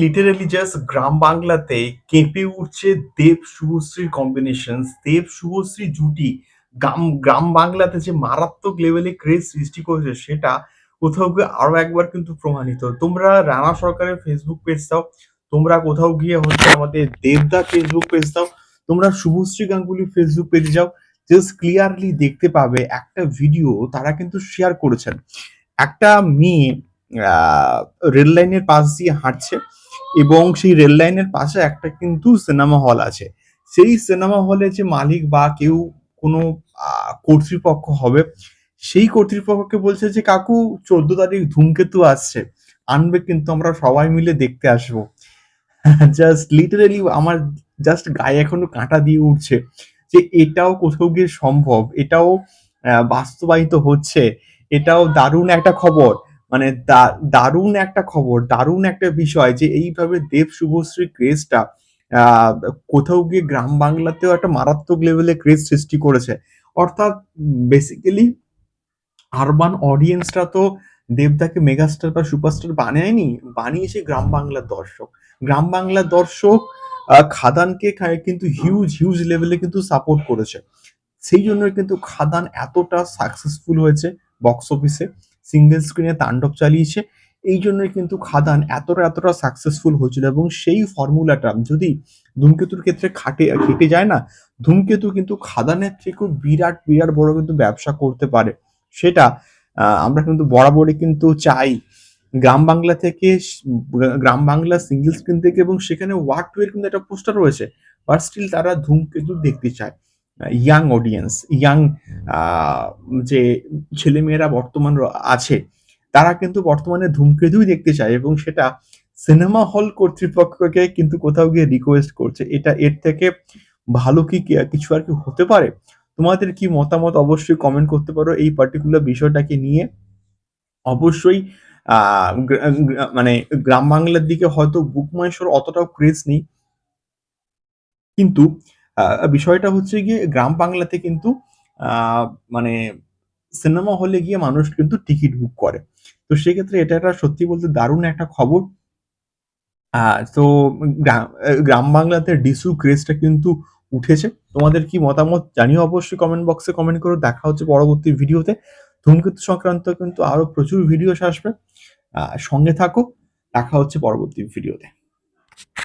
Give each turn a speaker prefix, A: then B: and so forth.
A: Literally just গ্রাম বাংলাতে কেঁপে উঠছে দেব শুভশ্রীর কম্বিনেশন, দেব শুভশ্রী জুটি গ্রাম গ্রাম বাংলাতে যে মারাত্মক লেভেলে ক্রেজ সৃষ্টি করেছে সেটা কোথাও গিয়ে আরো একবার কিন্তু প্রমাণিত। তোমরা রানা সরকারের ফেসবুক পেজ দাও, তোমরা কোথাও গিয়ে হচ্ছে আমাদের দেবদা ফেসবুক পেজ দাও, তোমরা শুভশ্রী গাঙ্গুলির ফেসবুক পেজে যাও, জাস্ট ক্লিয়ারলি দেখতে পাবে একটা ভিডিও তারা কিন্তু শেয়ার করেছেন। একটা মেয়ে আহ, রেল লাইনের পাশ দিয়ে হাঁটছে এবং সেই রেল লাইনের পাশে একটা কিন্তু সিনেমা হল আছে। সেই সিনেমা হলে যে মালিক বা কেউ কোনো কর্তৃপক্ষ হবে, সেই কর্তৃপক্ষকে বলছে যে কাকু 14 তারিখ ধূমকেতু আসছে, আনবে কিন্তু আমরা সবাই মিলে দেখতে আসবো। জাস্ট লিটারেলি আমার জাস্ট গায়ে এখনো কাঁটা দিয়ে উঠছে যে এটাও কোথাও গিয়ে সম্ভব, এটাও বাস্তবায়িত হচ্ছে, এটাও দারুণ একটা খবর। মানে দারুণ একটা খবর, দারুণ একটা বিষয় যে এইভাবে দেব শুভশ্রী ক্রেজটা আহ কোথাও গিয়ে গ্রাম বাংলাতেও একটা মারাত্মক লেভেলে ক্রেজ সৃষ্টি করেছে। অর্থাৎ বেসিক্যালি আরবান অডিয়েন্সরা তো দেবদাকে মেগাস্টার বা সুপারস্টার বানায়নি, বানিয়েছে গ্রাম বাংলার দর্শক। গ্রাম বাংলার দর্শক খাদানকে কিন্তু হিউজ হিউজ লেভেলে কিন্তু সাপোর্ট করেছে। সেই জন্য কিন্তু খাদান এতটা সাকসেসফুল হয়েছে বক্স অফিসে, সিঙ্গেল স্ক্রিনে তাণ্ডব চালিয়েছে। এই জন্যই কিন্তু খাদান এতটা এতটা সাকসেসফুল হয়েছিল এবং সেই ফর্মুলাটা যদি ধূমকেতুর ক্ষেত্রে খেটে যায় না, ধূমকেতু কিন্তু খাদানের থেকেও বিরাট বিরাট বড় কিন্তু ব্যবসা করতে পারে। সেটা আমরা কিন্তু বরাবরই কিন্তু চাই। গ্রাম বাংলা থেকে গ্রাম বাংলা সিঙ্গেল স্ক্রিন থেকে, এবং সেখানে ওয়ার্ড টু এর কিন্তু একটা পোস্টার রয়েছে, বাট স্টিল তারা ধূমকেতু দেখতে চায়। ইয়াং অডিয়েন্স, ইয়াং যে ছেলেমেয়েরা বর্তমান আছে, তারা কিন্তু বর্তমানে ধূমকেতুই দেখতে চায় এবং সেটা সিনেমা হল কর্তৃপক্ষকে কিন্তু কোথাও গিয়ে রিকোয়েস্ট করছে। এটা এর থেকে ভালো কিছু আর কি হতে পারে? তোমাদের কি মতামত অবশ্যই কমেন্ট করতে পারো এই পার্টিকুলার বিষয়টাকে নিয়ে। অবশ্যই মানে গ্রাম বাংলার দিকে হয়তো বুক মাই শোর অতটাও ক্রেজ নেই, কিন্তু বিষয়টা হচ্ছে গিয়ে গ্রাম বাংলাতে কিন্তু আহ, মানে সিনেমা হলে গিয়ে মানুষ কিন্তু টিকিট বুক করে। তো সেক্ষেত্রে এটা একটা সত্যি বলতে দারুণ একটা খবর। তো গ্রাম বাংলাতে ডিসু ক্রেজটা কিন্তু উঠেছে। তোমাদের কি মতামত জানিও অবশ্যই কমেন্ট বক্সে কমেন্ট করো। দেখা হচ্ছে পরবর্তী ভিডিওতে। ধূমকেতু সংক্রান্ত কিন্তু আরো প্রচুর ভিডিও আসবে। সঙ্গে থাকো। দেখা হচ্ছে পরবর্তী ভিডিওতে।